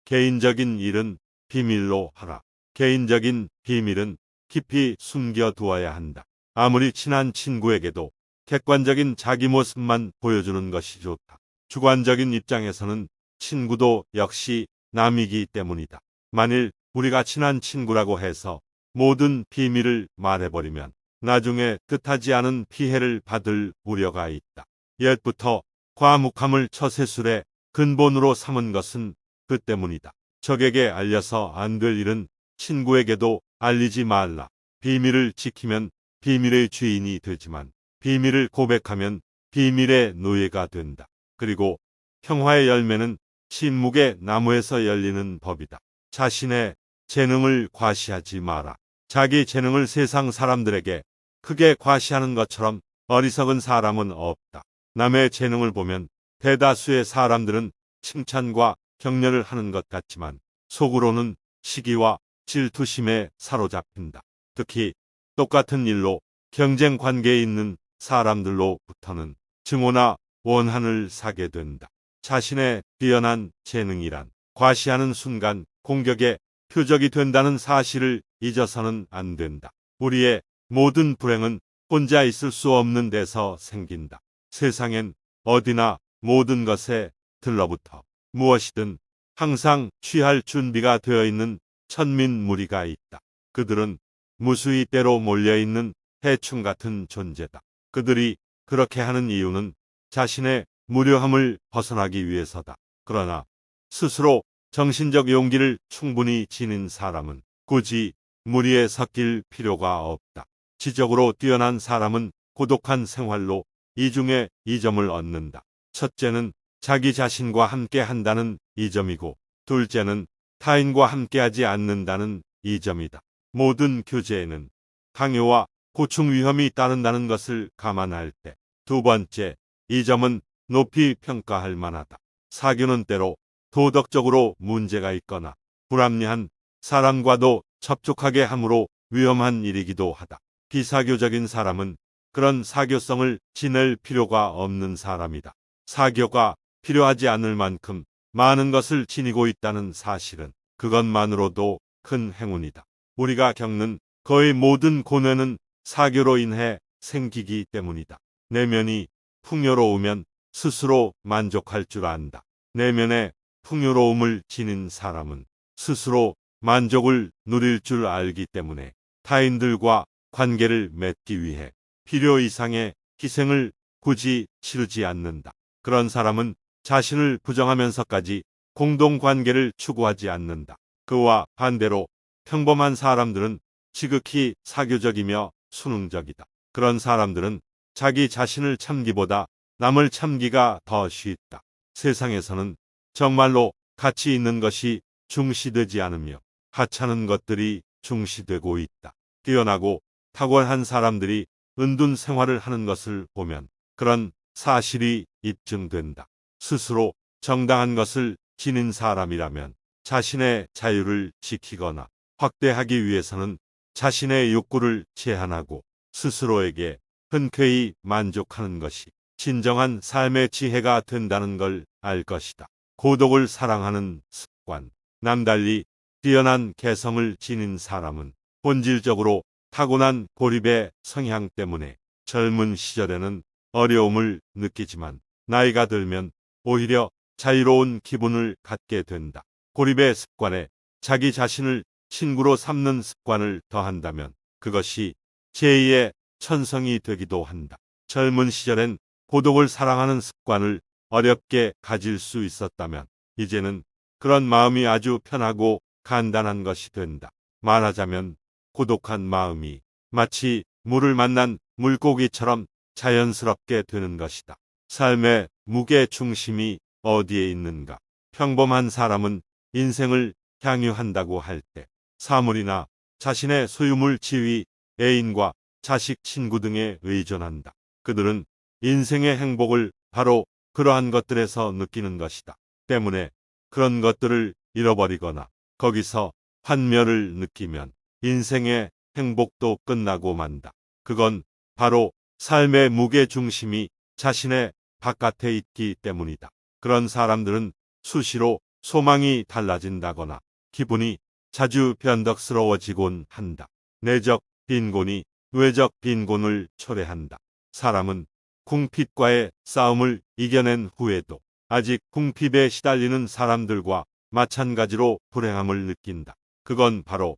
개인적인 일은 비밀로 하라. 개인적인 비밀은 깊이 숨겨두어야 한다. 아무리 친한 친구에게도 객관적인 자기 모습만 보여주는 것이 좋다. 주관적인 입장에서는 친구도 역시 남이기 때문이다. 만일 우리가 친한 친구라고 해서 모든 비밀을 말해버리면 나중에 뜻하지 않은 피해를 받을 우려가 있다. 옛부터 과묵함을 처세술의 근본으로 삼은 것은 그 때문이다. 적에게 알려서 안 될 일은 친구에게도 알리지 말라. 비밀을 지키면 비밀의 주인이 되지만 비밀을 고백하면 비밀의 노예가 된다. 그리고 평화의 열매는 침묵의 나무에서 열리는 법이다. 자신의 재능을 과시하지 마라. 자기 재능을 세상 사람들에게 크게 과시하는 것처럼 어리석은 사람은 없다. 남의 재능을 보면 대다수의 사람들은 칭찬과 격려를 하는 것 같지만 속으로는 시기와 질투심에 사로잡힌다. 특히 똑같은 일로 경쟁 관계에 있는 사람들로부터는 증오나 원한을 사게 된다. 자신의 뛰어난 재능이란 과시하는 순간 공격의 표적이 된다는 사실을 잊어서는 안 된다. 우리의 모든 불행은 혼자 있을 수 없는 데서 생긴다. 세상엔 어디나 모든 것에 들러붙어 무엇이든 항상 취할 준비가 되어 있는 천민 무리가 있다. 그들은 무수히 때로 몰려있는 해충 같은 존재다. 그들이 그렇게 하는 이유는 자신의 무료함을 벗어나기 위해서다. 그러나 스스로 정신적 용기를 충분히 지닌 사람은 굳이 무리에 섞일 필요가 없다. 지적으로 뛰어난 사람은 고독한 생활로 이중에 이점을 얻는다. 첫째는 자기 자신과 함께 한다는 이점이고 둘째는 타인과 함께하지 않는다는 이점이다. 모든 교제에는 강요와 고충 위험이 따른다는 것을 감안할 때 두 번째, 이 점은 높이 평가할 만하다. 사교는 때로 도덕적으로 문제가 있거나 불합리한 사람과도 접촉하게 함으로 위험한 일이기도 하다. 비사교적인 사람은 그런 사교성을 지낼 필요가 없는 사람이다. 사교가 필요하지 않을 만큼 많은 것을 지니고 있다는 사실은 그것만으로도 큰 행운이다. 우리가 겪는 거의 모든 고뇌는 사교로 인해 생기기 때문이다. 내면이 풍요로우면 스스로 만족할 줄 안다. 내면의 풍요로움을 지닌 사람은 스스로 만족을 누릴 줄 알기 때문에 타인들과 관계를 맺기 위해 필요 이상의 희생을 굳이 치르지 않는다. 그런 사람은 자신을 부정하면서까지 공동관계를 추구하지 않는다. 그와 반대로 평범한 사람들은 지극히 사교적이며 수능적이다. 그런 사람들은 자기 자신을 참기보다 남을 참기가 더 쉽다. 세상에서는 정말로 가치 있는 것이 중시되지 않으며 하찮은 것들이 중시되고 있다. 뛰어나고 탁월한 사람들이 은둔 생활을 하는 것을 보면 그런 사실이 입증된다. 스스로 정당한 것을 지닌 사람이라면 자신의 자유를 지키거나 확대하기 위해서는 자신의 욕구를 제한하고 스스로에게 흔쾌히 만족하는 것이 진정한 삶의 지혜가 된다는 걸 알 것이다. 고독을 사랑하는 습관. 남달리 뛰어난 개성을 지닌 사람은 본질적으로 타고난 고립의 성향 때문에 젊은 시절에는 어려움을 느끼지만 나이가 들면 오히려 자유로운 기분을 갖게 된다. 고립의 습관에 자기 자신을 친구로 삼는 습관을 더한다면 그것이 제2의 천성이 되기도 한다. 젊은 시절엔 고독을 사랑하는 습관을 어렵게 가질 수 있었다면 이제는 그런 마음이 아주 편하고 간단한 것이 된다. 말하자면 고독한 마음이 마치 물을 만난 물고기처럼 자연스럽게 되는 것이다. 삶의 무게 중심이 어디에 있는가? 평범한 사람은 인생을 향유한다고 할 때 사물이나 자신의 소유물, 지위, 애인과 자식, 친구 등에 의존한다. 그들은 인생의 행복을 바로 그러한 것들에서 느끼는 것이다. 때문에 그런 것들을 잃어버리거나 거기서 환멸을 느끼면 인생의 행복도 끝나고 만다. 그건 바로 삶의 무게 중심이 자신의 바깥에 있기 때문이다. 그런 사람들은 수시로 소망이 달라진다거나 기분이 자주 변덕스러워지곤 한다. 내적 빈곤이 외적 빈곤을 초래한다. 사람은 궁핍과의 싸움을 이겨낸 후에도 아직 궁핍에 시달리는 사람들과 마찬가지로 불행함을 느낀다. 그건 바로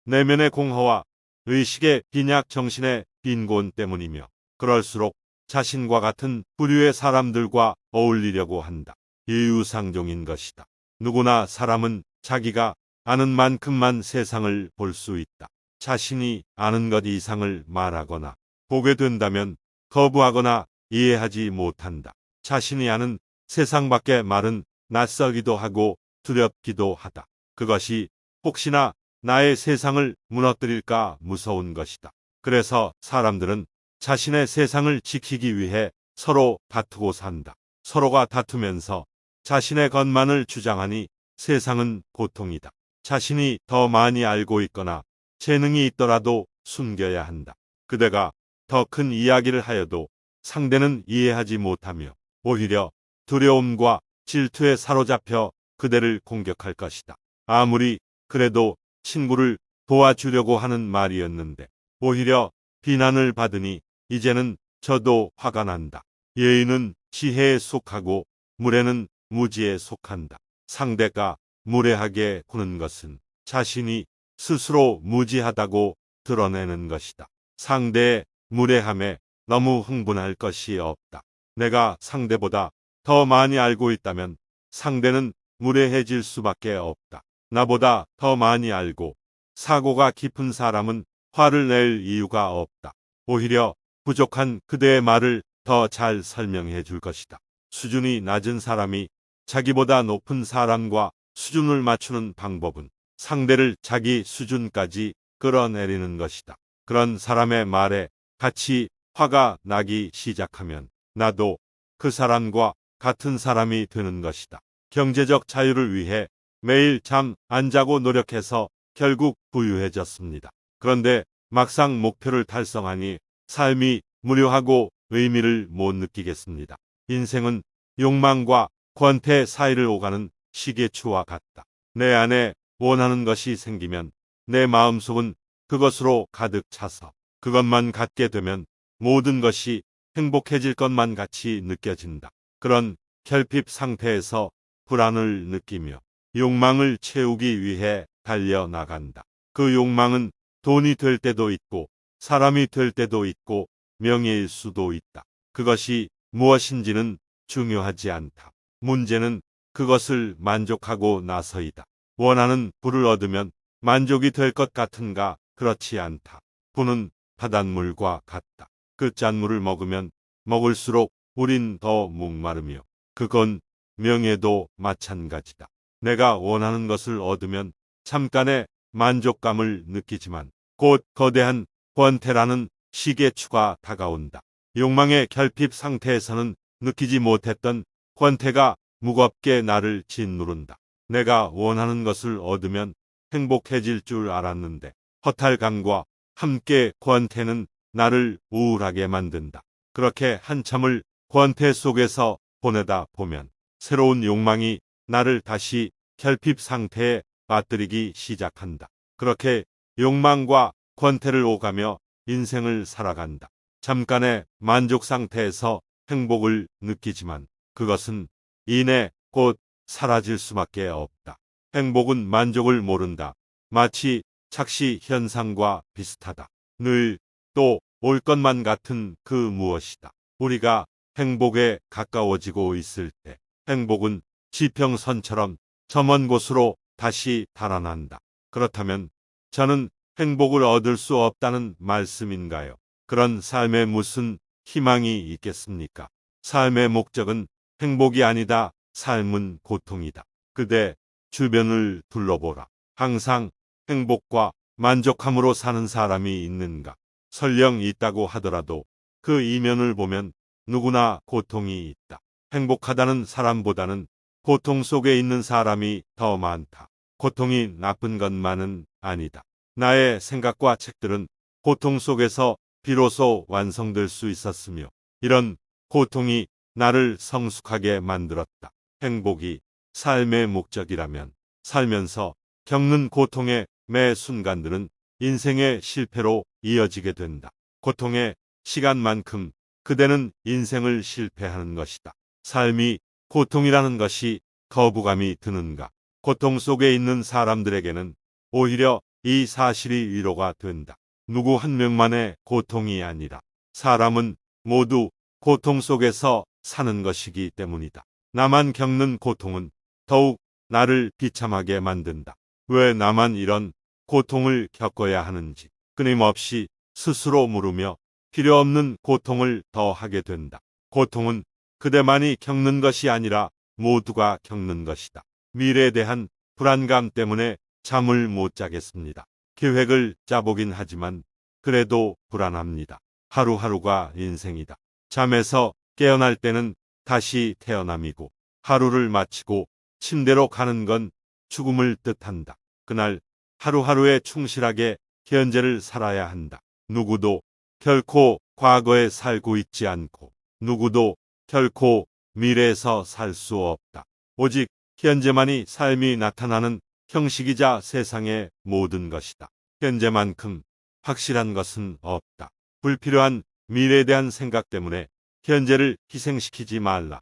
내면의 공허와 의식의 빈약, 정신의 빈곤 때문이며 그럴수록 자신과 같은 부류의 사람들과 어울리려고 한다. 이유상종인 것이다. 누구나 사람은 자기가 아는 만큼만 세상을 볼 수 있다. 자신이 아는 것 이상을 말하거나 보게 된다면 거부하거나 이해하지 못한다. 자신이 아는 세상 밖의 말은 낯설기도 하고 두렵기도 하다. 그것이 혹시나 나의 세상을 무너뜨릴까 무서운 것이다. 그래서 사람들은 자신의 세상을 지키기 위해 서로 다투고 산다. 서로가 다투면서 자신의 것만을 주장하니 세상은 고통이다. 자신이 더 많이 알고 있거나 재능이 있더라도 숨겨야 한다. 그대가 더 큰 이야기를 하여도 상대는 이해하지 못하며 오히려 두려움과 질투에 사로잡혀 그대를 공격할 것이다. 아무리 그래도 친구를 도와주려고 하는 말이었는데 오히려 비난을 받으니 이제는 저도 화가 난다. 예의는 지혜에 속하고 무례는 무지에 속한다. 상대가 무례하게 구는 것은 자신이 스스로 무지하다고 드러내는 것이다. 상대의 무례함에 너무 흥분할 것이 없다. 내가 상대보다 더 많이 알고 있다면 상대는 무례해질 수밖에 없다. 나보다 더 많이 알고 사고가 깊은 사람은 화를 낼 이유가 없다. 오히려 부족한 그대의 말을 더 잘 설명해 줄 것이다. 수준이 낮은 사람이 자기보다 높은 사람과 수준을 맞추는 방법은 상대를 자기 수준까지 끌어내리는 것이다. 그런 사람의 말에 같이 화가 나기 시작하면 나도 그 사람과 같은 사람이 되는 것이다. 경제적 자유를 위해 매일 잠 안 자고 노력해서 결국 부유해졌습니다. 그런데 막상 목표를 달성하니 삶이 무료하고 의미를 못 느끼겠습니다. 인생은 욕망과 권태 사이를 오가는 시계추와 같다. 내 안에 원하는 것이 생기면 내 마음속은 그것으로 가득 차서 그것만 갖게 되면 모든 것이 행복해질 것만 같이 느껴진다. 그런 결핍 상태에서 불안을 느끼며 욕망을 채우기 위해 달려나간다. 그 욕망은 돈이 될 때도 있고 사람이 될 때도 있고 명예일 수도 있다. 그것이 무엇인지는 중요하지 않다. 문제는 그것을 만족하고 나서이다. 원하는 부를 얻으면 만족이 될 것 같은가? 그렇지 않다. 부는 바닷물과 같다. 그 짠물을 먹으면 먹을수록 우린 더 목마르며 그건 명예도 마찬가지다. 내가 원하는 것을 얻으면 잠깐의 만족감을 느끼지만 곧 거대한 권태라는 시계추가 다가온다. 욕망의 결핍 상태에서는 느끼지 못했던 권태가 무겁게 나를 짓누른다. 내가 원하는 것을 얻으면 행복해질 줄 알았는데 허탈감과 함께 권태는 나를 우울하게 만든다. 그렇게 한참을 권태 속에서 보내다 보면 새로운 욕망이 나를 다시 결핍 상태에 빠뜨리기 시작한다. 그렇게 욕망과 권태를 오가며 인생을 살아간다. 잠깐의 만족 상태에서 행복을 느끼지만 그것은 이내 곧 사라질 수밖에 없다. 행복은 만족을 모른다. 마치 착시 현상과 비슷하다. 늘 또 올 것만 같은 그 무엇이다. 우리가 행복에 가까워지고 있을 때 행복은 지평선처럼 저 먼 곳으로 다시 달아난다. 그렇다면 저는 행복을 얻을 수 없다는 말씀인가요? 그런 삶에 무슨 희망이 있겠습니까? 삶의 목적은 행복이 아니다. 삶은 고통이다. 그대 주변을 둘러보라. 항상 행복과 만족함으로 사는 사람이 있는가? 설령 있다고 하더라도 그 이면을 보면 누구나 고통이 있다. 행복하다는 사람보다는 고통 속에 있는 사람이 더 많다. 고통이 나쁜 것만은 아니다. 나의 생각과 책들은 고통 속에서 비로소 완성될 수 있었으며 이런 고통이 나를 성숙하게 만들었다. 행복이 삶의 목적이라면 살면서 겪는 고통의 매 순간들은 인생의 실패로 이어지게 된다. 고통의 시간만큼 그대는 인생을 실패하는 것이다. 삶이 고통이라는 것이 거부감이 드는가? 고통 속에 있는 사람들에게는 오히려 이 사실이 위로가 된다. 누구 한 명만의 고통이 아니라 사람은 모두 고통 속에서 사는 것이기 때문이다. 나만 겪는 고통은 더욱 나를 비참하게 만든다. 왜 나만 이런 고통을 겪어야 하는지 끊임없이 스스로 물으며 필요 없는 고통을 더하게 된다. 고통은 그대만이 겪는 것이 아니라 모두가 겪는 것이다. 미래에 대한 불안감 때문에 잠을 못 자겠습니다. 계획을 짜보긴 하지만 그래도 불안합니다. 하루하루가 인생이다. 잠에서 깨어날 때는 다시 태어남이고 하루를 마치고 침대로 가는 건 죽음을 뜻한다. 그날 하루하루에 충실하게 현재를 살아야 한다. 누구도 결코 과거에 살고 있지 않고 누구도 결코 미래에서 살 수 없다. 오직 현재만이 삶이 나타나는 형식이자 세상의 모든 것이다. 현재만큼 확실한 것은 없다. 불필요한 미래에 대한 생각 때문에 현재를 희생시키지 말라.